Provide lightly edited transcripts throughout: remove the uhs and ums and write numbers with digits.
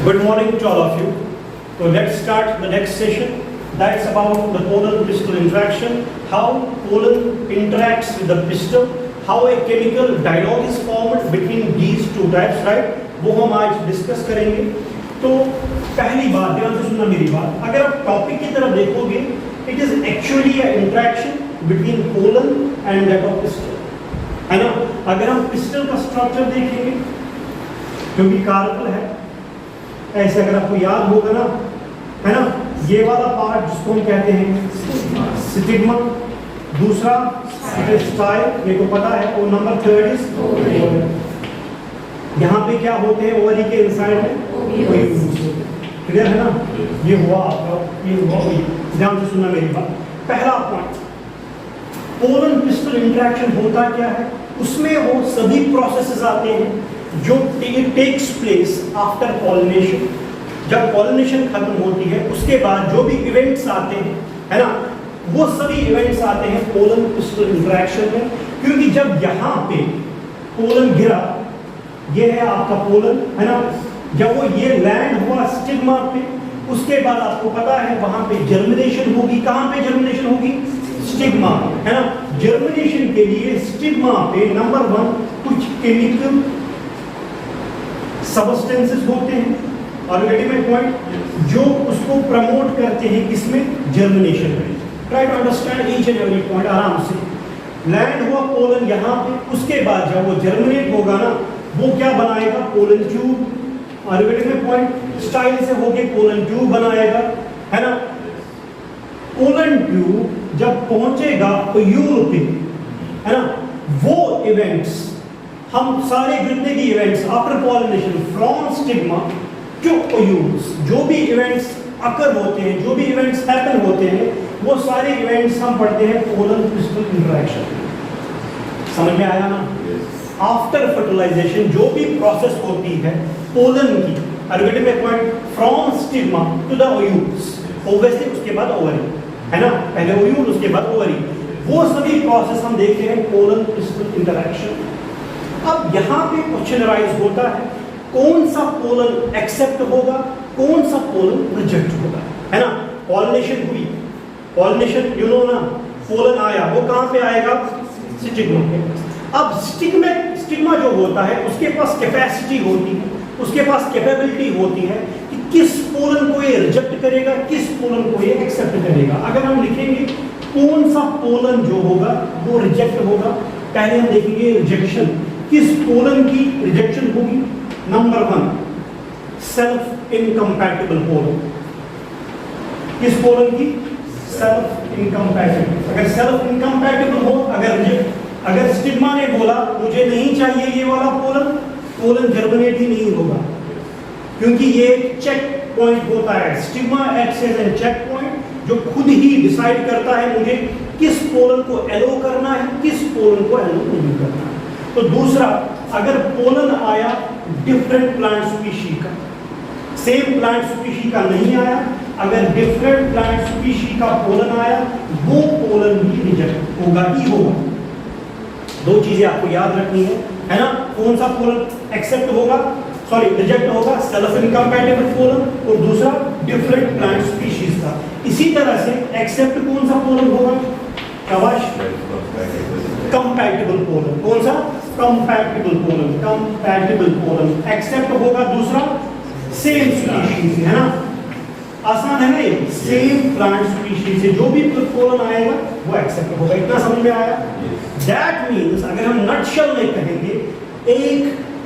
Good morning to all of you. So let's start the next session. That's about the pollen-crystal interaction, how pollen interacts with the crystal, how a chemical dialogue is formed between these two types, right? वो हम आज discuss करेंगे. तो पहली बात, ध्यान से सुनना मेरी बात. अगर आप टॉपिक की तरफ देखोगे, it is actually an interaction between pollen and that of crystal. है ना? अगर हम crystal का स्ट्रक्चर देखेंगे, क्योंकि कार्बन है, ऐसे अगर आपको याद होगा ना, है ना, ये वाला पार्ट जिसको हम कहते हैं स्टिग्मा, दूसरा स्टाइल, ये तो पता है, और नंबर थर्ड इज यहाँ पे क्या होते हैं ओवरी के इनसाइड में, क्लियर है ना? ये हुआ आपका, ये हुआ वही. ध्यान से सुनना मेरी बात. पहला पॉइंट, पोलन क्रिस्टल इंटरेक्शन होता क्या है, उसमें वो सभी प्रोसेसेस आते हैं जो टेक्स प्लेस आफ्टर पॉलिनेशन. जब पॉलिनेशन खत्म होती है उसके बाद जो भी इवेंट्स आते हैं, है ना, वो सभी इवेंट्स आते हैं पोलन क्रिस्टल इंटरेक्शन में. क्योंकि जब यहाँ पे पोलन गिरा, ये है आपका पोलन, है ना, जब वो ये लैंड हुआ स्टिग्मा पे, उसके बाद आपको पता है वहां पे जर्मिनेशन होगी. कहाँ पे जर्मिनेशन होगी? स्टिग्मा, है ना. जर्मिनेशन के लिए स्टिग्मा पे नंबर 1 कुछ केमिकल सब्सटेंसेस होते हैं, और अल्टीमेट पॉइंट जो उसको प्रमोट करते हैं किसमें? जर्मिनेशन में. Try to understand each and every point आराम से. लैंड हुआ पोलन यहाँ पे, उसके बाद जब वो जर्मिनेट होगा ना, वो क्या बनाएगा? Pollen tube. और अल्टीमेट पॉइंट स्टाइल से होके पोलन ट्यूब बनाएगा, है ना. पोलन ट्यूब जब पहुंचेगा ओयूल पे, है ना, वो इवेंट्स, हम सारे जितने भी events after pollination from stigma to ovules, जो भी इवेंट्स अकर होते हैं, जो भी इवेंट्स हैपन होते हैं, वो सारे इवेंट्स हम पढ़ते हैं पोलन क्रिस्टल इंटरेक्शन. समझ में आया ना? आफ्टर फर्टिलाइजेशन जो भी प्रोसेस होती है पोलन की, ultimate point from stigma to the ovules, obviously उसके बाद ओवरी, है ना, पहले ओयूल उसके बाद ओवरी, वो सभी प्रोसेस हम देखते हैं पोलन क्रिस्टल इंटरेक्शन. अब यहाँ पे क्वेश्चन राइज होता है, कौन सा पोलन एक्सेप्ट होगा, कौन सा पोलन रिजेक्ट होगा, है ना. पॉलिनेशन हुई, पॉलिनेशन यू नो ना, पोलन आया, वो कहाँ पे आएगा? स्टिग्मा पे. अब स्टिग्मा जो होता है उसके पास कैपेसिटी होती है, उसके पास कैपेबिलिटी होती है कि किस पोलन को ये रिजेक्ट करेगा, किस पोलन को ये एक्सेप्ट करेगा. अगर हम लिखेंगे कौन सा पोलन जो होगा वो रिजेक्ट होगा, पहले हम देखेंगे रिजेक्शन. किस पोलन की रिजेक्शन होगी? Number 1 self incompatible pollen. किस पोलन की? Self incompatible. अगर सेल्फ इनकम्पैटिबल हो, अगर स्टिग्मा ने बोला मुझे नहीं चाहिए ये वाला पोलन, पोलन जर्मिनेट ही नहीं होगा, क्योंकि ये एक चेक पॉइंट होता है. Stigma acts as a check point जो खुद ही डिसाइड करता है मुझे किस पोलन को एलो करना है, किस पोलन को एलो नहीं करना है. तो दूसरा, अगर पोलन आया डिफरेंट प्लांट स्पीशी का, सेम प्लांट स्पीशी का नहीं आया, अगर डिफरेंट प्लांट स्पीशी का पोलन आया, वो पोलन भी रिजेक्ट होगा ही होगा. दो चीजें आपको याद रखनी है ना. कौन सा पोलन एक्सेप्ट होगा, सॉरी रिजेक्ट होगा? सेल्फ इनकम्पैटिबल पोलन, और दूसरा डिफरेंट प्लांट स्पीशीज का. इसी तरह से एक्सेप्ट कौन सा पोलन होगा? शाबाश, कंपैटिबल पोलन. कौन सा? Compatible pollen. Compatible pollen accept होगा दूसरा सेम स्पीशीज, है ना. आसान है ना ये? सेम प्लांट स्पीशीज से जो भी पोलन आएगा वो एक्सेप्ट होगा. इतना समझ में आया? दैट मीन्स अगर हम नटशेल में कहेंगे, एक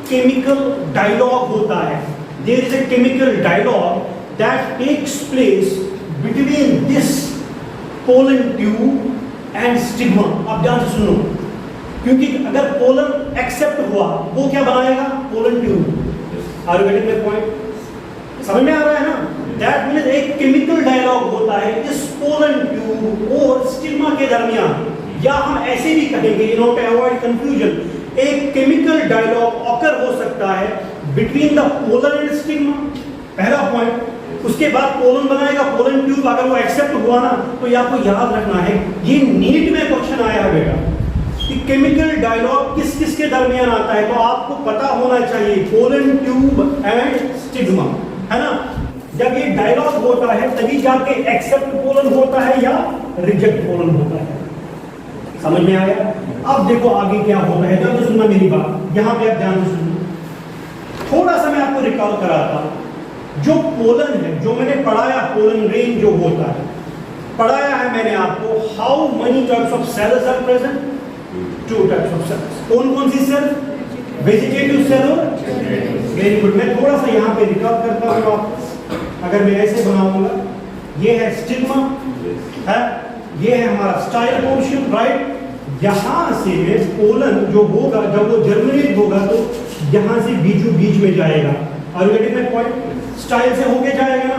केमिकल डायलॉग होता है. There is a chemical dialogue that takes place between this pollen tube and stigma. आप ध्यान से सुनो, क्योंकि अगर पोलन एक्सेप्ट हुआ वो क्या बनाएगा? Pollen tube. Are you getting the point? समझ में आ रहा है ना? दैट मीन्स एक केमिकल डायलॉग होता है इस पोलन ट्यूब और स्टिग्मा के दरमियान, या हम ऐसे भी कहेंगे in order to avoid confusion, एक केमिकल डायलॉग ऑकर हो सकता है between the pollen and stigma. पहला पॉइंट. उसके बाद पोलन बनाएगा पोलन ट्यूब. अगर वो एक्सेप्ट हुआ ना, तो ये आपको याद रखना है, ये नीट में क्वेश्चन आया है बेटा कि केमिकल डायलॉग किस किस के दरमियान आता है. तो आपको पता होना चाहिए पोलन ट्यूब एंड स्टिग्मा. है ना? जब ये डायलॉग होता है तभी जाके एक्सेप्ट कोलन होता है या रिजेक्ट कोलन होता है। समझ में आया? अब देखो आगे क्या होता है, ध्यान से सुनना मेरी बात, यहां पे आप ध्यान से सुनना। थोड़ा सा मैं आपको रिकॉल कराता हूं। जो कोलन है, जो मैंने पढ़ाया, कोलन रेंज जो होता है, पढ़ाया है मैंने आपको, how many types of cells are present? 2 types of cells. कौन कौन सी सेल? वेजिटेटिव सेल और वेरी गुड। मैं थोड़ा सा यहाँ पे रिकॉल करता हूँ आपको। अगर मैं ऐसे बनाऊंगा, ये है स्टिग्मा, है, ये है हमारा स्टाइल पोर्शन, राइट? यहां से में कोलन जो होगा, जब वो जर्मिनेट होगा तो यहां से बीचों बीच में जाएगा। और गेटिंग माय पॉइंट? स्टाइल से होके जाएगा ना।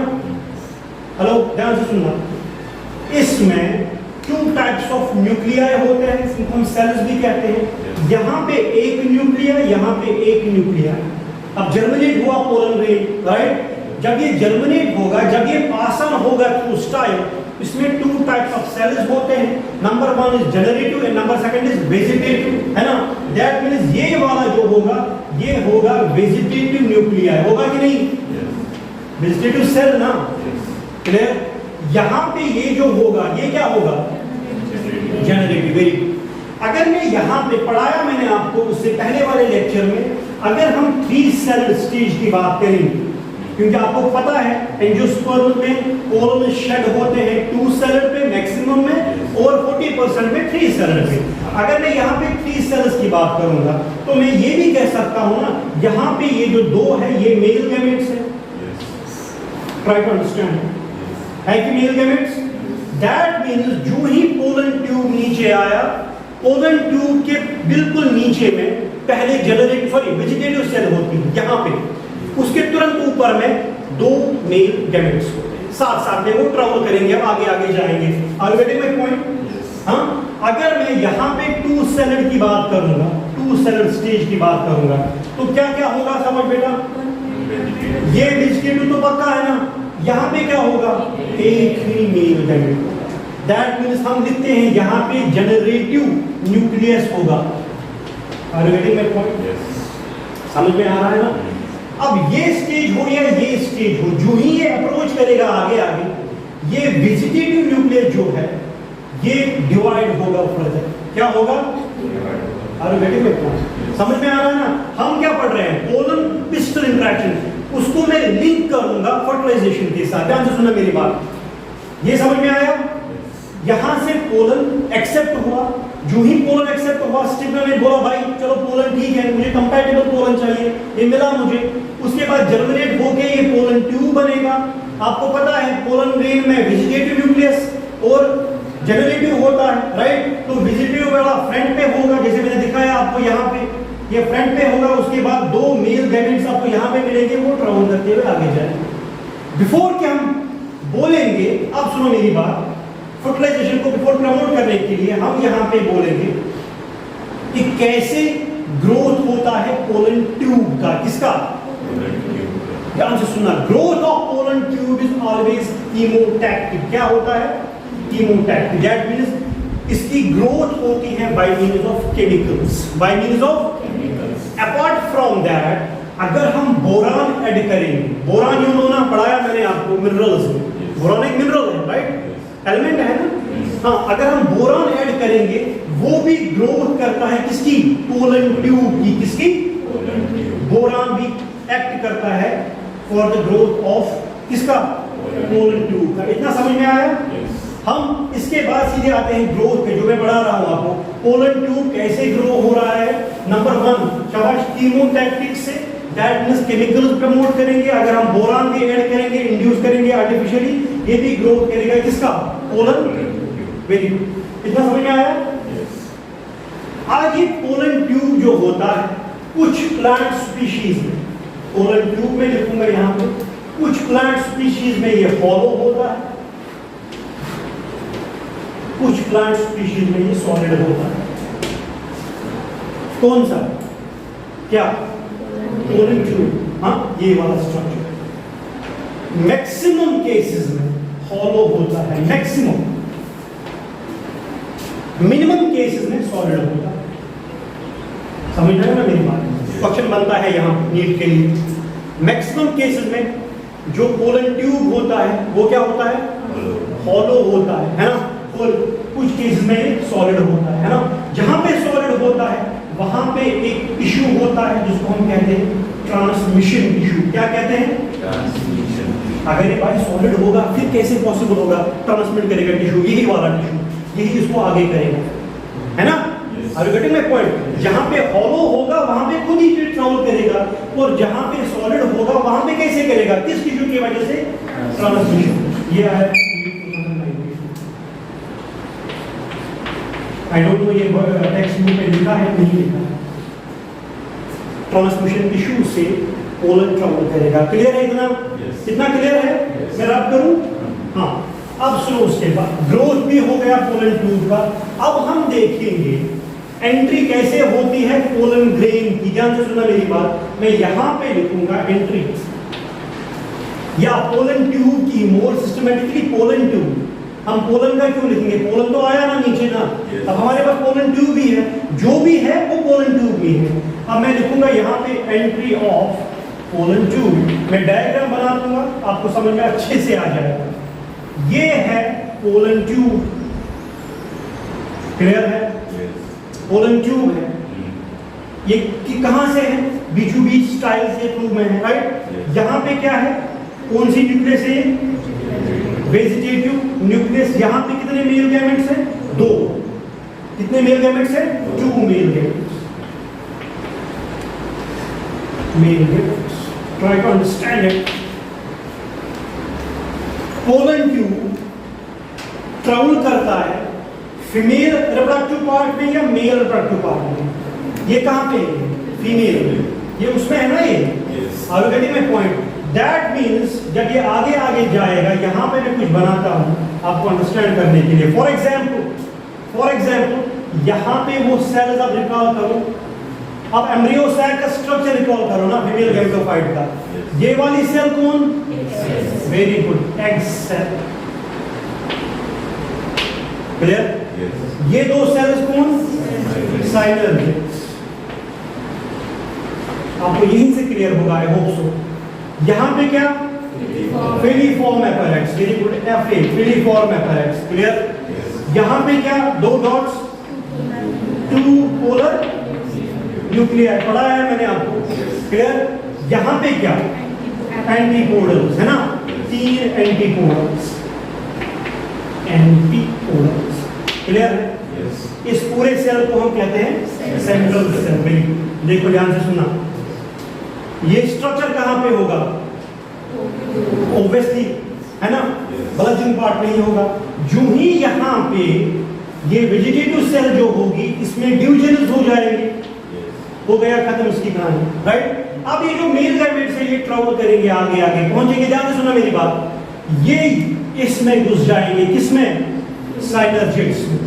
हेलो, ध्यान से सुनना। इसमें 2 टाइप्स ऑफ न्यूक्लियाई होते हैं, इसको हम सेल्स भी कहते हैं। यहाँ पे एक न्यूक्लियाई, यहाँ पे एक न्यूक्लियाई। अब जर्मिनेट हुआ कोलन रेंज, राइट? जब ये जर्मिनेट होगा, जब ये पास ऑन होगा थ्रू स्टाइल, इसमें 2 टाइप्स ऑफ सेल्स होते हैं। Number 1 is generative and number 2 is vegetative, है ना? दैट मींस ये वाला जो होगा, ये होगा वेजिटेटिव न्यूक्लियाई, होगा कि नहीं? वेजिटेटिव सेल ना, क्लियर? यहां पे ये जो होगा, ये क्या होगा? जनरेटिव। वेरी। अगर मैं यहां पे पढ़ाया मैंने आपको उससे पहले वाले लेक्चर में, अगर हम 3 सेल स्टेज की बात करेंगे, क्योंकि आपको पता है एंजियोस्पर्म में कोलन शेड होते हैं 2 सेल पे मैक्सिमम में, और 40% में 3 सेल पे। अगर मैं यहाँ पे 3 सेल्स की बात करूंगा तो मैं ये भी कह सकता हूं ना, यहाँ पे ये जो 2 है ये मेल गैमेट्स है। ट्राई टू अंडरस्टैंड, है कि मेल गैमेट्स? दैट मींस जो ही पोलन ट्यूब नीचे आया, पोलन ट्यूब के बिल्कुल नीचे में पहले वेजिटेटिव सेल होती है यहाँ पे, उसके तुरंत ऊपर में 2 मेल गैमेट्स होते हैं, साथ साथ में वो ट्रैवल करेंगे, अब आगे आगे जाएंगे। Are you getting my point? हाँ, अगर मैं यहाँ पे 2 सेलेड की बात करूंगा, 2 सेलेड स्टेज की बात करूंगा, तो क्या क्या होगा समझ बेटा? ये वेजिटेटिव तो पक्का है ना, यहाँ पे क्या होगा? एक ही मेल गैमेट। दैट मींस हम लिखते हैं यहाँ पे जनरेटिव न्यूक्लियस होगा। Are you getting my point? समझ में आ रहा है ना? अब ये स्टेज हो या ये स्टेज हो, जो ही ये अप्रोच करेगा आगे आगे, ये वेजिटेटिव न्यूक्लियस जो है ये डिवाइड होगा फर्दर। क्या होगा? अरे बेटे समझ में आ रहा है ना? हम क्या पढ़ रहे हैं? पोलन पिस्टल इंटरेक्शन, उसको मैं लिंक करूंगा फर्टिलाइजेशन के साथ। ध्यान से सुनना मेरी बात, ये समझ में आया? यहां से पोलन एक्सेप्ट हुआ, जो ही पोलन एक्सेप्ट हुआ, स्टिग्मा ने बोला भाई चलो पोलन ठीक है, मुझे कंपैटिबल पोलन चाहिए, ये मिला मुझे। उसके बाद जर्मिनेट होके ये पोलन ट्यूब बनेगा। आपको पता है पोलन रेंज में वेजिटेटिव न्यूक्लियस और जनरेटिव होता है, राइट? तो वेजिटेटिव वाला फ्रंट पे होगा, जैसे मैंने दिखाया आपको यहाँ पे, ये फ्रंट पे होगा। उसके बाद 2 मेल गैमेट्स आपको यहाँ पे मिलेंगे, वो ट्रैवल करते हुए आगे जाएंगे। बिफोर के हम बोलेंगे, अब सुनो मेरी बात, फर्टिलाइजेशन को बिफोर प्रमोट करने के लिए हम यहाँ पे बोलेंगे कि कैसे ग्रोथ होता है पोलन ट्यूब का। किसका? ध्यान से सुनना, growth of pollen tube is always chemotactic. क्या होता है? कीमोटैक्टिक। दैट मींस इसकी ग्रोथ होती है by means of chemicals, by means of chemicals. Apart from that, अगर हम बोरान ऐड करेंगे, बोरान यू नो ना, पढ़ाया मैंने आपको मिनरल्स में, बोरान एक मिनरल है, राइट? एलिमेंट है ना? हाँ, अगर हम बोरान ऐड करेंगे, वो भी ग्रोथ करता है किसकी? पोलन ट्यूब की। किसकी? बोरान भी एक्ट करता है फॉर द ग्रोथ ऑफ किसका? पोलन ट्यूब का। इतना समझ में आया? हम इसके बाद सीधे आते हैं ग्रोथ पे, जो मैं पढ़ा रहा हूं आपको। पोलन ट्यूब कैसे ग्रो हो रहा है? नंबर 1 शाबाश, कीमोटैक्टिक से, दैट मींस केमिकल्स प्रमोट करेंगे। अगर हम बोरान भी ऐड करेंगे, इंड्यूस करेंगे आर्टिफिशियली, ये भी ग्रोथ करेगा किसका? पोलन। वेरी गुड, इतना समझ में आया? आज ये पोलन ट्यूब जो होता है कुछ प्लांट स्पीशीज में, पोलन ट्यूब में लिखूंगा यहां पे, कुछ प्लांट स्पीशीज में ये हॉलो होता है, कुछ प्लांट स्पीशीज में ये सॉलिड होता है। कौन सा? क्या? Pollen tube. हाँ, ये वाला स्ट्रक्चर मैक्सिमम केसेस में हॉलो होता है, मैक्सिमम। मिनिमम केसेस में सॉलिड होता है। समझ रहे हो ना मेरी बात? क्वेश्चन बनता है यहाँ नीट के लिए। मैक्सिमम केसेस में जो पोलन ट्यूब होता है वो क्या होता है, हॉलो होता है ना। और कुछ केस में सॉलिड होता है ना। जहां पे सॉलिड होता है वहां पे एक टिश्यू होता है जिसको हम कहते हैं ट्रांसमिशन टिश्यू। क्या कहते हैं, ट्रांसमिशन। अगर ये भाई सॉलिड होगा फिर कैसे पॉसिबल होगा ट्रांसमिट करेगा टिश्यू, यही वाला टिश्यू, यही इसको आगे करेगा, है ना। Are you getting my point? जहां पे हॉलो होगा वहां पे खुद ही ट्रैवल करेगा, और जहां पे सॉलिड होगा वहां पे कैसे करेगा, किस टिश्यू की वजह से, ट्रांसमिशन। ये है, आई डोंट नो ये टेक्स्ट बुक में लिखा है नहीं लिखा है। ट्रांसमिशन टिश्यू से पोलन ट्रैवल करेगा। क्लियर है इतना? कितना क्लियर है? मैं रब करूं? हाँ। अब सुनो, उसके बाद ग्रोथ भी हो गया पोलन ट्यूब का। अब हम देखेंगे एंट्री कैसे होती है पोलन ग्रेन की। ध्यान से सुनना मेरी बात, मैं यहां पे लिखूंगा एंट्री या पोलन ट्यूब की, मोर सिस्टमेटिकली पोलन ट्यूब। हम पोलन का क्यों लिखेंगे, पोलन तो आया ना नीचे ना, अब हमारे पास पोलन ट्यूब भी है, जो भी है वो पोलन ट्यूब भी है। अब मैं लिखूंगा यहाँ पे एंट्री ऑफ पोलन ट्यूब। मैं डायग्राम बना दूंगा, आपको समझ में अच्छे से आ जाएगा। ये है पोलन ट्यूब, क्लियर है? पोलन ट्यूब है ये कि कहां से है, बीचों बीच स्टाइल से ट्यूब में है, राइट। यहाँ पे क्या है, कौन सी न्यूक्लियस है, वेजिटेटिव न्यूक्लियस। यहाँ पे कितने मेल गैमेट्स हैं, 2। कितने मेल गैमेट्स हैं, 2 male gametes. Male gametes, try to understand it. Pollen tube travel करता है फीमेल रिप्रोडक्टिव पार्ट में या मेल रिप्रोडक्टिव पार्ट में। ये कहां पे है, फीमेल में, ये उसमें है ना ये। Are you getting my point? That means जब ये आगे आगे जाएगा, यहां पे मैं कुछ बनाता हूं आपको अंडरस्टैंड करने के लिए। फॉर एग्जाम्पल यहां पे वो सेल्स आप रिकॉल करो, अब एम्ब्रियो सेल का स्ट्रक्चर रिकॉल करो ना, फीमेल गैमेटोफाइट का। ये वाली सेल कौन, very good, egg cell. Clear? ये 2 सेल्स कौन, साइनर्जिड्स। आपको यहीं से क्लियर होगा, आई होप सो। यहां पे क्या, filiform apparatus, very good, FA, filiform apparatus. Clear? यहां पे क्या, 2 डॉट्स, 2 पोलर न्यूक्लियाई, पढ़ा है मैंने आपको। क्लियर? यहां पे क्या, एंटीपोडल्स, है ना, 3 एंटीपोडल्स। एंटीपोडल्स, क्लियर है? इस पूरे सेल को हम कहते हैं सेंट्रल सेल। देखो ध्यान से सुनना, ये स्ट्रक्चर कहां पे होगा, ऑब्वियसली, है ना, बल्जिंग पार्ट नहीं होगा। जो ही यहां पे ये वेजिटेटिव सेल जो होगी इसमें डिविजन हो जाएगी, हो गया, खत्म इसकी कहानी, राइट। अब ये जो मेल गैमेट से ये ट्रैवल करेंगे, आगे आगे पहुंचेंगे। ध्यान से सुनना मेरी बात, ये इसमें घुस जाएंगे, किसमें, साइनर्जिड्स में।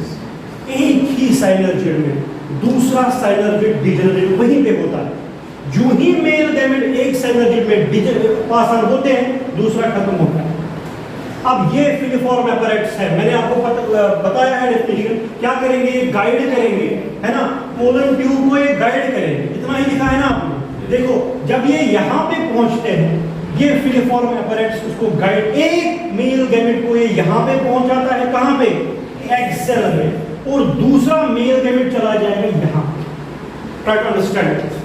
एक ही साइनर्जिड में दूसरा साइनर्जिड डिजेनरेट वहीं पे होता है। जो ही मेल गैमेट एक साइनर्जिड में पास ऑन होते हैं, दूसरा खत्म होता है। अब ये फिलीफॉर्म एपेरेट्स है, मैंने आपको बताया है डेफिनेशन। क्या करेंगे, ये गाइड करेंगे, है ना, पोलन ट्यूब को ये गाइड करेंगे। इतना ही लिखा है ना आपने। देखो जब ये यहाँ पे पहुंचते हैं, ये फिलीफॉर्म एपेरेट्स उसको गाइड, एक मेल गैमेट को ये यहाँ पे पहुंच जाता है, कहाँ पे, एग सेल में, और दूसरा मेल गैमेट चला जाएगा यहाँ पे। Try to understand.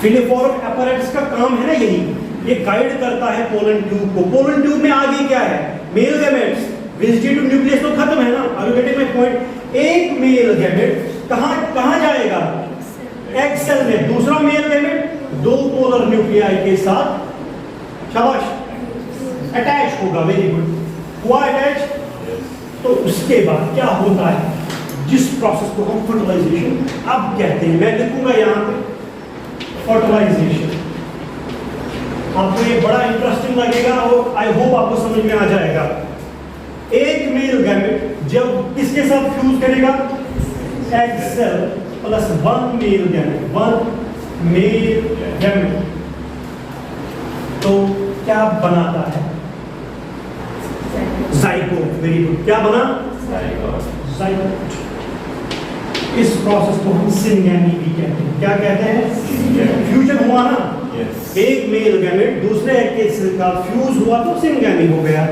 Filiform apparatus का काम है ना यही, ये गाइड करता है पोलन ट्यूब को। पोलन ट्यूब में आगे क्या है, मेल गैमेट्स, वेजिटेटिव न्यूक्लियस तो खत्म है ना। Are you getting my point? एक मेल गैमेट कहां जाएगा, एग सेल में, दूसरा मेल गैमेट 2 पोलर न्यूक्लियाई के साथ, शाबाश, अटैच होगा। वेरी गुड, हुआ अटैच। तो उसके बाद क्या होता है, जिस प्रोसेस को हम फर्टिलाइजेशन अब कहते हैं, मैं लिखूंगा यहां पे फर्टिलाइजेशन। आपको ये बड़ा इंटरेस्टिंग लगेगा और आई होप आपको समझ में आ जाएगा। एक मेल गैमेट जब किसके साथ फ्यूज करेगा, egg cell plus 1 male gamete, 1 male gamete, तो क्या बनाता है, जाइगोट। वेरी गुड, क्या बना, जाइगोट। इस प्रोसेस को हम सिंगैमी भी कहते हैं। क्या कहते हैं, फ्यूजन हुआ ना, Yes. एक मेल गैमेट दूसरे के साथ फ्यूज हुआ तो सिंगैमी हो गया।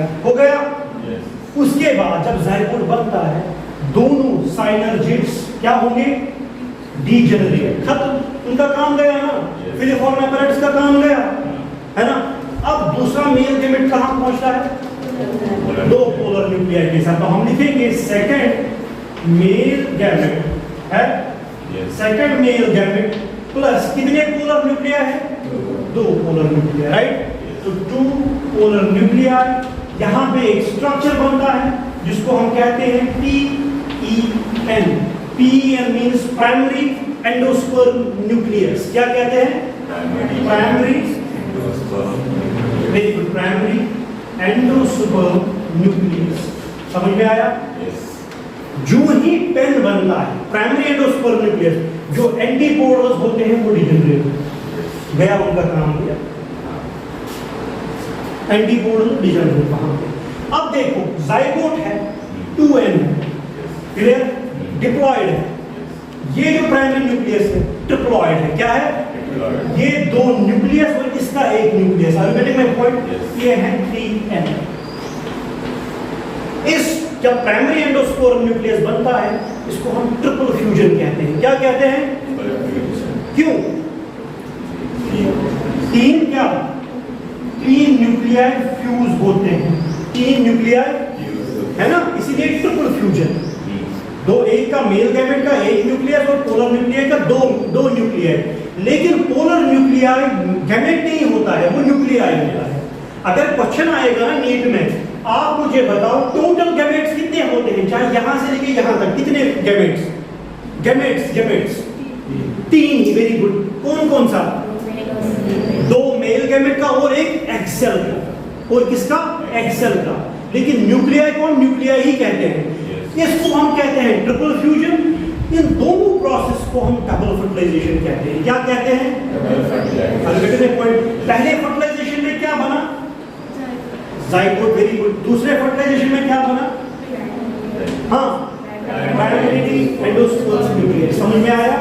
Yes. उसके बाद जब जाइगोट बनता है दोनों साइनर्जिड्स क्या होंगे? डीजेनरेट, खत्म, उनका काम गया ना। Yes. फिलिफॉर्म एपैरेटस का काम गया, है ना। अब दूसरा मेल गैमेट कहाँ पहुंचता है? दो पोलर न्यूक्लियाई के साथ। तो हम लिखेंगे सेकंड मेल गैमेट है, Yes. Second male gamete plus कितने पोलर न्यूक्लियाई है? दो पोलर न्यूक्लियाई, राइट। तो टू पोलर न्यूक्लियाई, यहाँ पे एक स्ट्रक्चर बनता है जिसको हम कहते हैं PEN। PEN means primary endosperm nucleus. क्या कहते हैं? Primary, very good, primary endosperm nucleus. समझ में आया? Yes. जो ही पेन बनता है प्राइमरी एंडोस्पर्म न्यूक्लियस, जो एंटीपोडल्स होते हैं वो डिजेनरेट गया, उनका काम किया। एंटीपोडल डिजेनरेट वहां पे। अब देखो जाइगोट है 2n, क्लियर, डिप्लॉयड है। ये जो प्राइमरी न्यूक्लियस है ट्रिप्लॉयड है। क्या है? ये दो न्यूक्लियस और इसका एक nucleus. Are you getting my point? Yes. ये है 3n। इस जब प्राइमरी एंडोस्पर्म न्यूक्लियस बनता है इसको हम ट्रिपल फ्यूजन कहते हैं। क्या कहते हैं? क्यों? तीन क्या? तीन न्यूक्लियाई फ्यूज होते हैं, तीन न्यूक्लियाई, है ना, इसीलिए ट्रिपल फ्यूजन। दो, एक का मेल गैमेट का एक न्यूक्लियस और पोलर न्यूक्लियाई का दो न्यूक्लियाई। लेकिन पोलर न्यूक्लियाई गैमेट नहीं होता है, वो न्यूक्लियाई होता है। अगर क्वेश्चन आएगा ना नीट में, आप मुझे बताओ टोटल गैमेट्स कितने होते हैं, चाहे यहां से लेके यहां तक, कितने गैमेट्स? गैमेट्स तीन ही। Very good. कौन कौन सा? दो मेल गैमेट का और एक एक्सेल का। और किसका? एक्सेल का। लेकिन न्यूक्लियाई को हम न्यूक्लियाई ही कहते हैं। इसको हम कहते हैं ट्रिपल फ्यूजन। इन दोनों प्रोसेस को हम डबल फर्टिलाइजेशन कहते हैं। क्या कहते हैं? पहले फर्टिलाइजेशन में क्या बना? जाइगोट। Very good. दूसरे फर्टिलाइजेशन में क्या बना? हाँ, प्राइमरी एंडोस्पर्म न्यूक्लियस। समझ में आया?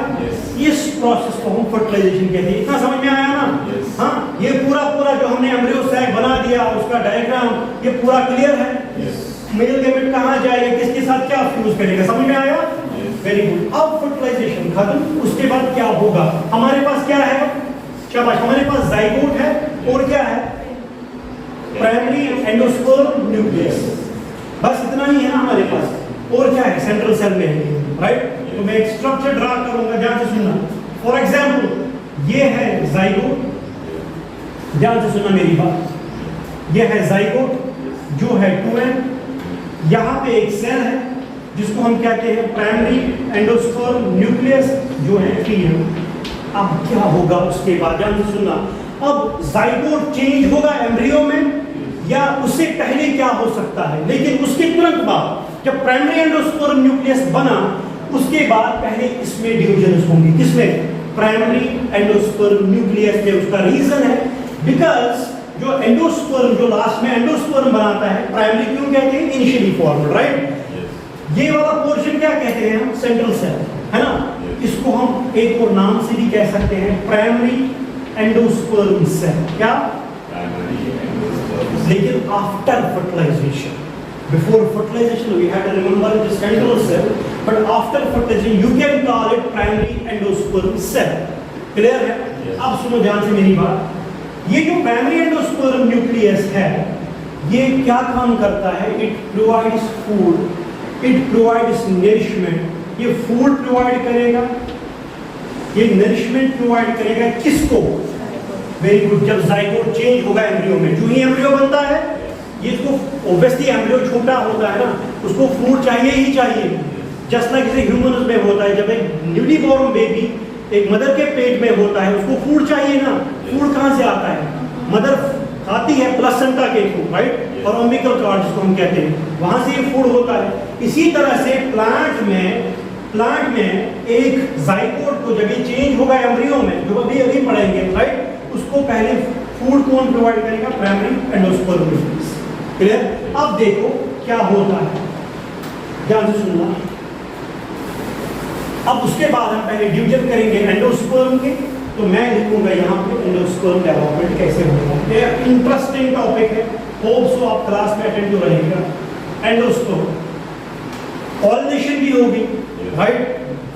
इस प्रोसेस को हम फर्टिलाइजेशन कहते हैं। इतना समझ में आया ना? हाँ, ये पूरा जो हमने एम्ब्रियो सैक बना दिया, उसका डायग्राम, ये पूरा क्लियर है। मेल गैमेट कहाँ जाएगा, किसके साथ क्या फ्यूज करेगा, समझ में आया? Very good. अब फर्टिलाइजेशन खत्म, उसके बाद क्या होगा? हमारे पास क्या है? शाबाश, हमारे पास जाइगोट है और क्या है? Primary endosperm nucleus. बस इतना ही है ना हमारे पास। और क्या है? सेंट्रल सेल में है, राइट। तो मैं एक स्ट्रक्चर ड्रा करूंगा, ध्यान से सुनना। फॉर एग्जाम्पल ये है जाइगोट, ध्यान से सुनना मेरी बात। ये है जाइगोट जो है 2n। यहाँ पे एक सेल है जिसको हम कहते हैं प्राइमरी एंडोस्पर्म न्यूक्लियस जो है 3n। अब क्या होगा उसके बाद, ध्यान से सुनना। अब जाइगोट चेंज होगा एम्ब्रियो में या उससे पहले क्या हो सकता है? लेकिन उसके तुरंत बाद जब प्राइमरी एंडोस्पर्म न्यूक्लियस बना, उसके बाद पहले इसमें डिविजन्स होंगी। किसमें? प्राइमरी एंडोस्पर्म न्यूक्लियस में। उसका रीजन है बिकॉज जो एंडोस्पर्म, जो लास्ट में एंडोस्पर्म बनाता है, प्राइमरी क्यों कहते हैं? Initially formed, right. ये वाला पोर्शन क्या कहते हैं हम? सेंट्रल सेल, है ना। इसको हम एक और नाम से भी कह सकते हैं, प्राइमरी एंडोस्पर्म सेल। क्या? लेकिन after fertilization, before fertilization we have to remember it is central cell, but after fertilization you can call it primary endosperm cell. Clear है? अब सुनो ध्यान से मेरी बात। ये जो प्राइमरी एंडोस्पर्म न्यूक्लियस है, ये क्या काम करता है? It provides food, it provides nourishment. ये फूड प्रोवाइड करेगा, ये नरिशमेंट प्रोवाइड करेगा किसको? Very good. जब जाइगोट चेंज होगा एम्ब्रियो में, जो ही एम्ब्रियो बनता है, ये इसको ऑब्वियसली एम्ब्रियो छोटा होता है ना, उसको फूड चाहिए ही चाहिए। जस्ट लाइक जैसे ह्यूमन्स में होता है, जब एक न्यूली बॉर्न बेबी एक मदर के पेट में होता है, उसको फूड चाहिए ना। फूड कहाँ से आता है? मदर खाती है प्लेसेंटा के थ्रू, राइट, और अम्बिकल कार्ड जिसको हम कहते हैं, वहां से ये फूड होता है। इसी तरह से प्लांट में एक जाइगोट को जब ये चेंज होगा एम्ब्रियो में, जो अभी पढ़ेंगे, राइट, उसको पहले फूड कौन प्रोवाइड करेगा? Primary endosperm nucleus. क्लियर? अब देखो क्या होता है, ध्यान से सुनना। अब उसके बाद हम पहले डिवीजन करेंगे एंडोस्पर्म के, तो मैं लिखूंगा यहाँ पे एंडोस्पर्म डेवलपमेंट कैसे होगा। ये इंटरेस्टिंग टॉपिक है, होप सो आप क्लास में अटेंड तो रहेगा। एंडोस्पर्म पॉलिनेशन भी होगी, राइट,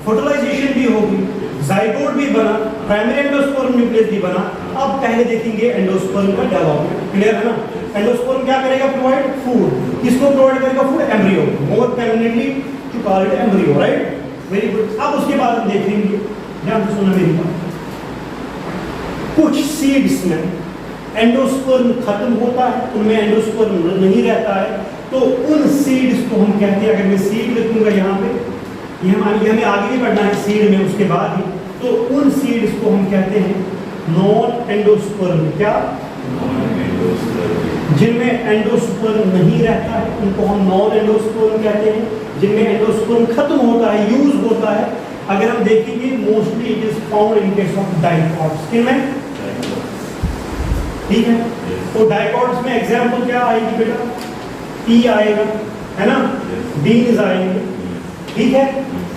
फर्टिलाइजेशन भी होगी, जाइगोट भी बना, प्राइमरी एंडोस्पर्म न्यूक्लियस भी बना। अब पहले देखेंगे एंडोस्पर्म का डेवलपमेंट, क्लियर है ना। एंडोस्पर्म क्या करेगा, प्रोवाइड फूड। किसको प्रोवाइड करेगा food, embryo, more permanently to call it embryo, right, very good. अब उसके बाद हम देखेंगे, ध्यान से सुनना मेरी बात, कुछ सीड्स में एंडोस्पर्म खत्म होता है, उनमें एंडोस्पर्म नहीं रहता है, तो उन सीड्स को हम कहते हैं, अगर मैं सीड लिखूंगा यहाँ पे, ये हमें आगे भी बढ़ना है सीड में उसके बाद ही, तो उन सीड्स को हम कहते हैं नॉन एंडोस्पर्म। क्या, जिनमें एंडोस्पर्म नहीं रहता है उनको हम नॉन एंडोस्पर्म कहते हैं। जिनमें एंडोस्पर्म खत्म होता है, यूज होता है, अगर हम देखेंगे mostly it is found in case of dicots. किनमें, ठीक है, तो डाइकॉट्स में एग्जांपल क्या आएगी बेटा, पी आएगा, है ना, बीन्स आएंगे, ठीक है।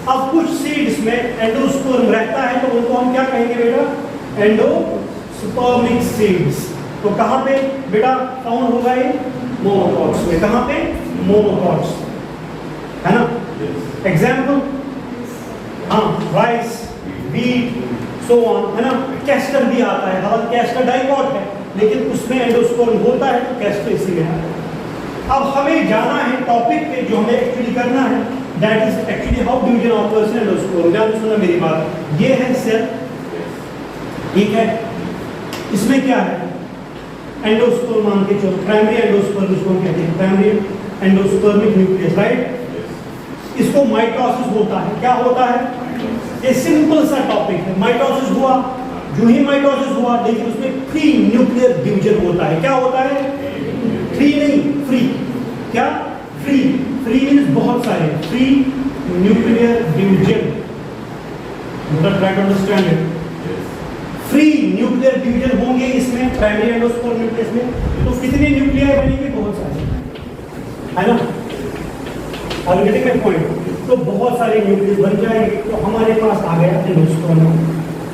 अब कुछ सीड्स में एंडोस्पर्म रहता है तो उनको हम क्या कहेंगे बेटा, एंडोस्पर्मिक सीड्स। तो कहां पे बेटा फाउंड होगा ये, मोनोकॉट्स में। कहां पे, मोनोकॉट्स, है ना। एग्जांपल, हाँ, राइस, व्हीट, सो ऑन, है ना। कैस्टर भी आता है, हालांकि कैस्टर डाइकॉट है लेकिन उसमें एंडोस्पर्म होता है तो कैस्टर इसी में आता है। अब हमें जाना है टॉपिक पे, जो हमें एक्चुअली करना है, that is actually how division occurs in endosperm. ध्यान से सुनना मेरी बात, ये है सेल, ठीक है, इसमें क्या है, एंडोस्पर्म मान के चलो, प्राइमरी एंडोस्पर्म इसको हम कहते हैं, प्राइमरी एंडोस्पर्मिक न्यूक्लियस, राइट। इसको माइटोसिस होता है, क्या होता है, ये सिंपल सा टॉपिक है। माइटोसिस हुआ, जो ही माइटोसिस हुआ, लेकिन उसमें फ्री न्यूक्लियर डिवीजन होता है। क्या होता है, फ्री नहीं, फ्री, क्या, फ्री, फ्री मीन्स बहुत सारे, free nuclear division, try to understand it. Free nuclear division होंगे इसमें, प्राइमरी एंडोस्पर्म न्यूक्लियस में, तो कितने न्यूक्लियाई बनेंगे, बहुत सारे, है ना। और गेटिंग माय पॉइंट, तो बहुत सारे न्यूक्लियस बन जाएंगे, तो हमारे पास आ गया एंडोस्पर्म,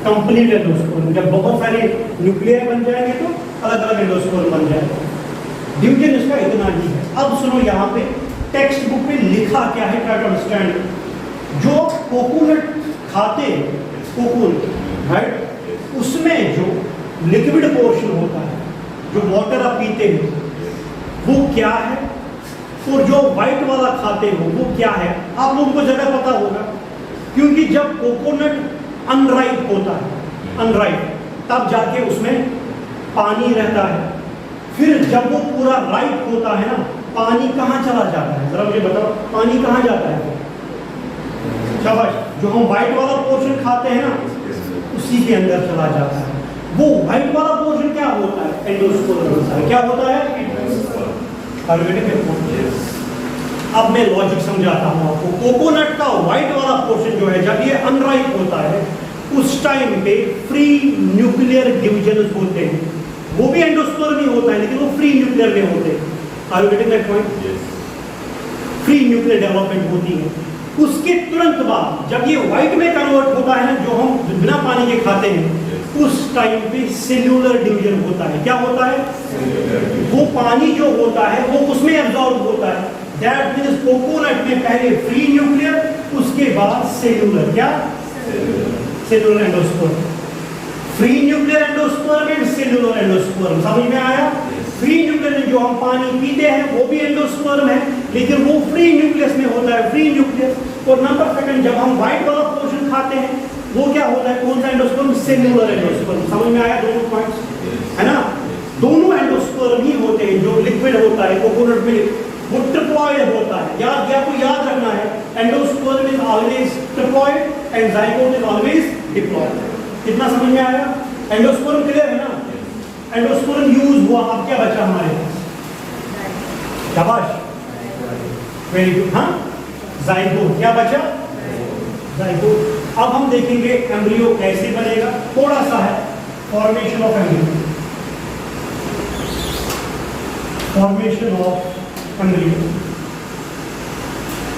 कंप्लीट एंडोस्पर्म। जब बहुत सारे न्यूक्लियाई बन जाएंगे तो अलग अलग एंडोस्पर्म बन जाएगा। डिवीजन इसका इतना ही है। अब सुनो, यहाँ पे टेक्स्ट बुक में लिखा क्या है, ट्राई टू अंडरस्टैंड। जो कोकोनट खाते, कोकोनट, राइट, उसमें जो लिक्विड पोर्शन होता है, जो वाटर आप पीते हैं, वो क्या है, और जो व्हाइट वाला खाते हो वो क्या है। आप लोगों को जगह पता होगा, क्योंकि जब कोकोनट अनराइप होता है, अनराइप, तब जाके उसमें पानी रहता है। फिर जब वो पूरा राइप होता है ना, पानी कहाँ चला जाता है, जरा मुझे बताओ, पानी कहाँ जाता है। शाबाश, जो हम व्हाइट वाला पोर्शन खाते हैं ना, उसी के अंदर चला जाता है। वो व्हाइट वाला पोर्शन क्या होता है, एंडोस्पर्म होता है। क्या होता है, अब मैं लॉजिक समझाता हूं आपको। कोकोनट का व्हाइट वाला पोर्शन जो है, जब ये अनराइप होता है, उस टाइम पे फ्री न्यूक्लियर डिवीजन होते हैं। वो भी एंडोस्पर्म ही होता है, लेकिन वो फ्री न्यूक्लियर में होते हैं। Are you getting that point? Free nuclear development होती है। उसके तुरंत बाद जब ये व्हाइट में कन्वर्ट होता है ना, जो हम बिना पानी के खाते हैं, उस टाइम पे सेल्यूलर डिवीजन होता है। क्या होता है, वो पानी जो होता है वो उसमें एब्जॉर्ब होता है। दैट मींस कोकोनट में पहले फ्री न्यूक्लियर, उसके बाद सेल्यूलर, क्या, cellular endosperm. Free nuclear endosperm and cellular endosperm, समझ में आया। फ्री न्यूक्लियर जो हम पानी पीते हैं वो भी एंडोस्पर्म है, लेकिन वो फ्री न्यूक्लियस में होता है, फ्री न्यूक्लियस। और नंबर सेकंड, जब हम व्हाइट वाला पोर्शन खाते हैं वो क्या होता है, कौन सा एंडोस्पर्म, सेल्यूलर एंडोस्पर्म। समझ में आया दोनों पॉइंट्स, है ना। दोनों एंडोस्पर्म ही होते हैं। जो लिक्विड होता है कोकोनट मिल्क, वो ट्रिप्लॉइड होता है। आपको याद रखना है, endosperm is always triploid and zygote is always diploid. कितना समझ में आया? एंडोस्पर्म क्लियर है ना। एंडोस्पर्म यूज हुआ, अब क्या बचा हमारे पास, शाबाश, वेरी गुड। हाँ, जाइगोट, क्या बचा, जाइगोट। अब हम देखेंगे एम्ब्रियो कैसे बनेगा, थोड़ा सा है formation of embryo, formation of embryo,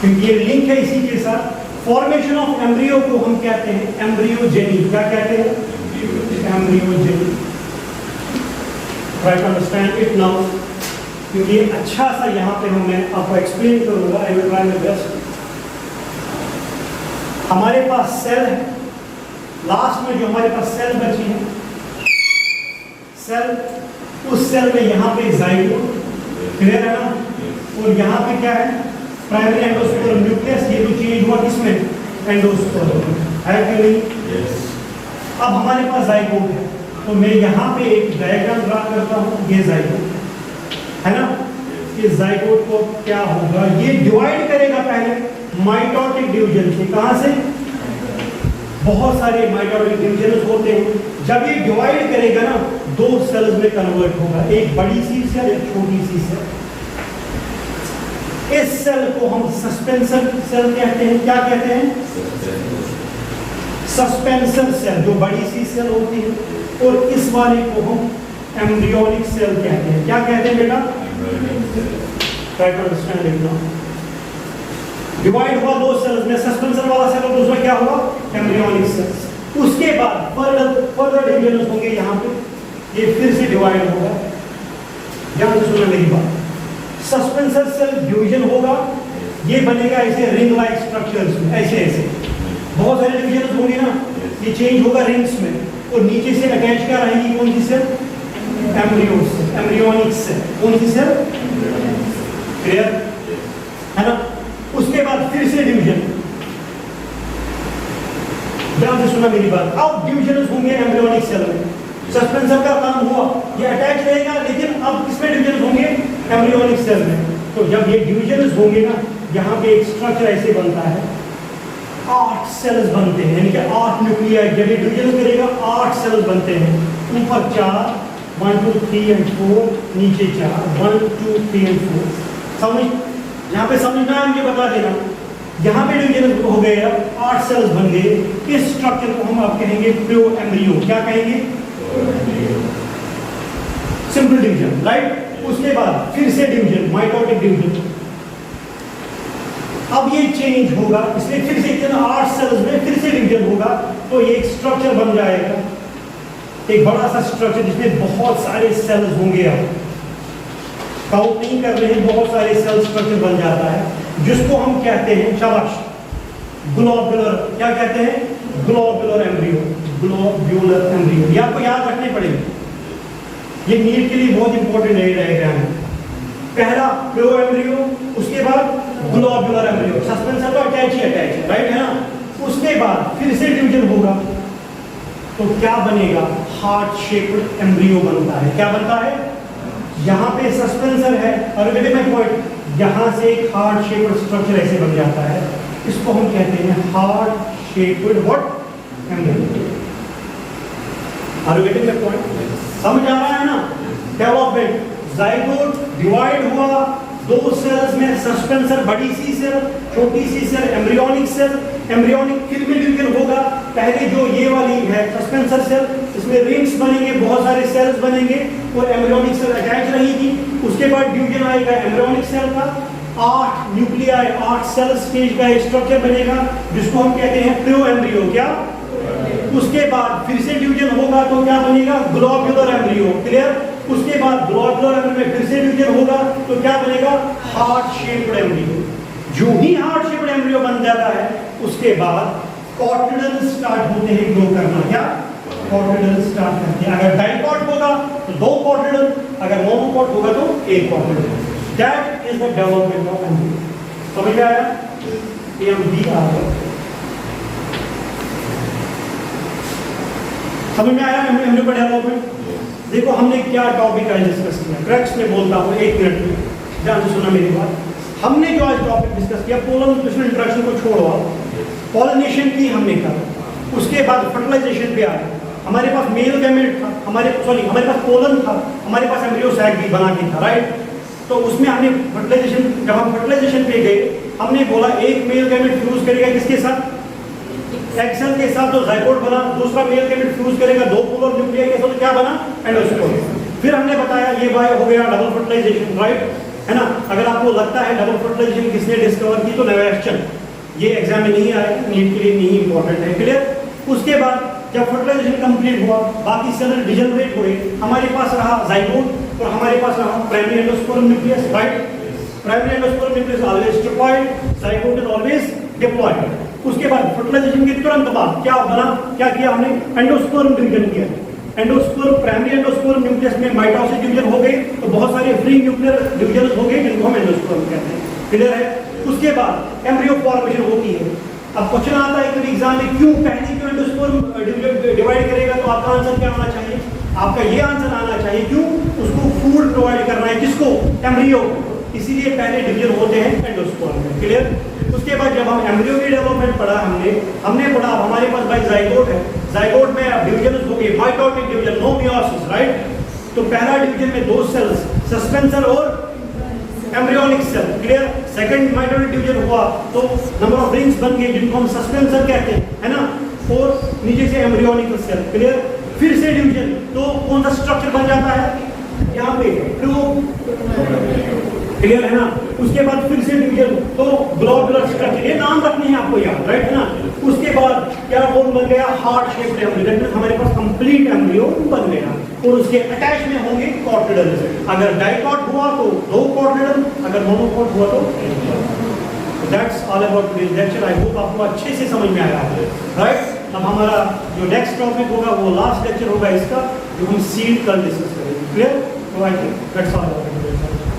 क्योंकि ये लिंक है इसी के साथ। फॉर्मेशन ऑफ एम्ब्रियो को हम कहते हैं एम्ब्रियोजेनी। क्या कहते हैं, embryogeny. Try to understand it now, क्योंकि अच्छा सा यहाँ पे मैं आपको एक्सप्लेन करूँगा। I will try my best. हमारे पास सेल है, लास्ट में जो हमारे पास सेल बची है, सेल, उस सेल में यहाँ पे जाइगोट, क्लियर है ना, और यहाँ पे क्या है, प्राइमरी एंडोस्पर्म न्यूक्लियस। ये तो चेंज हुआ किसमें, एंडोस्पर्म है कि नहीं? Yes. अब हमारे पास जाइगोट है, तो मैं यहाँ पे एक डायग्राम ड्रा करता हूँ। ये जाइगोट है ना, इस जाइगोट को क्या होगा, ये डिवाइड करेगा पहले माइटोटिक डिवीजन से। कहाँ से? बहुत सारे माइटोटिक डिवीजन होते हैं। जब ये डिवाइड करेगा ना, दो सेल्स में कन्वर्ट होगा, एक बड़ी सी सेल, एक छोटी सी सेल। इस सेल को हम सस्पेंसर सेल कहते हैं। क्या कहते हैं? सस्पेंसर सेल, जो बड़ी सी सेल होती है। और इस वाले को हम एम्ब्रियोनिक सेल कहते हैं। क्या कहते हैं बेटा? Try to understand it now. Divide हुआ दो सेल्स में, सस्पेंसर वाला सेल और दूसरा क्या हुआ, एम्ब्रियोनिक सेल। उसके बाद फर्दर डिवीजन होंगे यहाँ पे, ये फिर से डिवाइड होगा। ध्यान से सुनना मेरी बात। सस्पेंसर सेल डिवीजन होगा, ये बनेगा ऐसे रिंग लाइक स्ट्रक्चर्स में, ऐसे ऐसे बहुत सारे डिवीजन होंगे ना, ये चेंज होगा रिंग्स में। और नीचे से अटैच क्या रहेगी, कौन सी सेल? Embryonic cell. कौन सी सेल? क्लियर है ना? उसके बाद फिर से डिवीजन। ध्यान से सुना मेरी बात। अब डिवीजन होंगे एम्ब्रियोनिक सेल में। सस्पेंसर का काम हुआ, ये अटैच रहेगा, लेकिन अब किसमें डिवीजन होंगे? एम्ब्रियोनिक सेल में। तो जब ये डिवीजन होंगे ना, यहाँ पे एक स्ट्रक्चर ऐसे बनता है, 8 सेल्स बनते हैं, यानी कि 8 न्यूक्लियाई। जब ये डिवीजन करेगा 8 सेल्स बनते हैं। ऊपर 4, 1 2 3 and 4, नीचे 4, 1 2 3 and 4। समझ, यहाँ पे समझना है, मुझे बता देना। यहाँ पे डिवीजन हो गए, 8 सेल्स बन गए। इस स्ट्रक्चर को हम आप कहेंगे प्रो एम्ब्रियो। क्या कहेंगे? Simple division, right. उसके बाद फिर से डिवीजन, माइटोटिक डिवीजन। अब ये चेंज होगा, इसलिए फिर से 8 सेल्स में फिर से डिवीजन होगा, तो ये एक स्ट्रक्चर बन जाएगा, एक बड़ा सा स्ट्रक्चर जिसमें बहुत सारे सेल्स होंगे। अब काउंट नहीं कर रहे हैं, बहुत सारे सेल स्ट्रक्चर बन जाता है, जिसको हम कहते हैं, शाबाश, ग्लोब्यूलर। क्या कहते हैं? Globular embryo. ग्लोब्यूलर एम्ब्रियो, ये आपको याद रखने पड़ेंगे, ये नीट के लिए बहुत इंपॉर्टेंट है डायग्राम। पहला प्रो एम्ब्रियो, उसके बाद ग्लोब्यूलर एम्ब्रियो। सस्पेंसर तो अटैच ही अटैच है, राइट है ना। उसके बाद फिर से डिवीजन होगा, तो क्या बनेगा? हार्ट शेप्ड एम्ब्रियो बनता है। क्या बनता है? यहाँ पे सस्पेंसर है, और पॉइंट यहाँ से एक हार्ट शेप्ड स्ट्रक्चर ऐसे बन जाता है। इसको हम कहते हैं heart shaped what embryo. Are you getting the point? समझ आ रहा है ना? डेवलपमेंट, जाइगोट डिवाइड हुआ, दो सेल्स में सस्पेंसर, बड़ी सी सेल, छोटी सी सेल, एम्ब्रियोनिक सेल। एम्ब्रियोनिक फिर में डिवीजन होगा। पहले जो ये वाली है सस्पेंसर सेल, इसमें रिंग्स बनेंगे, बहुत सारे सेल्स बनेंगे, और एम्ब्रियोनिक सेल अटैच रहेगी। उसके बाद डिवीजन आएगा एम्ब्रियोनिक सेल का, 8 न्यूक्लियाई, 8 सेल स्टेज का एक स्ट्रक्चर बनेगा, जिसको हम कहते हैं प्रो एम्ब्रियो। क्या? उसके बाद फिर से डिवीजन होगा, तो क्या बनेगा? Globular embryo. क्लियर? उसके बाद ग्लोब्यूलर एम्ब्रियो में फिर से डिवीजन होगा, तो क्या बनेगा? Heart shaped embryo. जो ही हार्ट शेप्ड एम्ब्रियो बन जाता है, उसके बाद कॉर्टिडल स्टार्ट होते हैं ग्रो करना। क्या? कॉर्टिडल स्टार्ट करते हैं। अगर डाइकॉट होगा तो 2 कॉर्टिडल, अगर मोनोकॉट होगा तो 1 cotyledon. That is the development of embryo. समझ में आया? समझ में आया एम्ब्रियो का डेवलपमेंट? देखो हमने क्या टॉपिक आज डिस्कस किया, क्रक्स में बोलता हूँ 1 मिनट में, ध्यान से सुना मेरी बात। हमने जो आज टॉपिक डिस्कस किया, पोलन न्यूट्रिशन इंट्रैक्शन को छोड़ो, पॉलिनेशन की हमने कहा। उसके बाद फर्टिलाइजेशन पे आए। हमारे पास मेल गैमेट था, हमारे पास पोलन था, हमारे पास एम्ब्रियो सैक भी बना के था, राइट। तो उसमें हमने फर्टिलाइजेशन, जब हम फर्टिलाइजेशन पे गए, हमने बोला एक मेल गैमेट फ्यूज करेगा किसके साथ? एग सेल के साथ, तो जाइगोट बना। दूसरा मेल गैमेट फ्यूज करेगा 2 पोलर न्यूक्लियाई के साथ, तो क्या बना? एंडोस्पर्म। फिर हमने बताया ये हो गया डबल फर्टिलाइजेशन, राइट है ना। अगर आपको लगता है डबल फर्टिलाइजेशन किसने डिस्कवर की, तो नेवेस्टन। ये एग्जाम में नहीं आएगा, नीट के लिए नहीं इंपॉर्टेंट है। क्लियर? उसके बाद जब फर्टिलाइजेशन कंप्लीट हुआ, बाकी सेल डिजनरेट हुए, हमारे पास रहा जाइगोट और हमारे पास रहा primary endosperm nucleus, right? Primary endosperm nucleus always diploid, zygote is always diploid. उसके बाद फर्टिलाइजेशन के तुरंत बाद क्या बना, क्या किया हमने? एंडोस्पर्म डिवीजन किया। एंडोस्पर्म, प्राइमरी एंडोस्पर्म न्यूक्लियस में माइटोसिस डिवीजन हो गए, तो बहुत सारे फ्री न्यूक्लियर डिवीजन हो गए जिनको हम एंडोस्पर्म कहते हैं। क्लियर है? उसके बाद एम्ब्रियो फॉर्मेशन होती है। अब क्वेश्चन आता है कि एग्जाम में क्यों पहले क्यों एंडोस्पर्म डिवाइड करेगा, तो आपका आंसर क्या होना चाहिए? आपका ये आंसर आना चाहिए क्यों? उसको फूड प्रोवाइड करना है, किसको? एम्ब्रियो को, इसीलिए पहले डिवीजन होते हैं एंडोस्पर्म में। क्लियर? उसके बाद जब हम एम्ब्रियो की डेवलपमेंट पढ़ा हमने पढ़ा हमारे पास भाई जाइगोट है, जाइगोट में डिवीजन हो गई, mitotic division, no meiosis, right? तो पहला डिवीजन में दो सेल्स, सस्पेंसर और embryonic cell. Clear? Second mitotic division हुआ तो नंबर ऑफ रिंग्स बन गए जिनको हम सस्पेंसर कहते हैं, है ना? और नीचे से एम्ब्रियोनिक सेल। क्लियर? फिर से डिवीजन, तो कौन सा स्ट्रक्चर बन जाता है? यहाँ पे टू। क्लियर है ना? उसके बाद फिर से डिवीजन, तो ग्लोबुलर स्ट्रक्चर, ये नाम रखने हैं आपको याद, राइट है ना? उसके बाद क्या बोन बन गया? हार्ट शेप्ड एम्ब्रियो, हमारे पास कंप्लीट एम्ब्रियो बन गया और उसके अटैच में होंगे कॉर्टिडल्स। अगर डाइकॉट हुआ तो दो कॉर्टिडल, अगर मोनोकॉट हुआ तो that's all about today's lecture. I hope आपको अच्छे से समझ में आया, राइट? अब हमारा जो नेक्स्ट टॉपिक होगा वो लास्ट लेक्चर होगा इसका, जो हम सीड कल डिस्कस करेंगे। क्लियर? तो I think that's all about today's.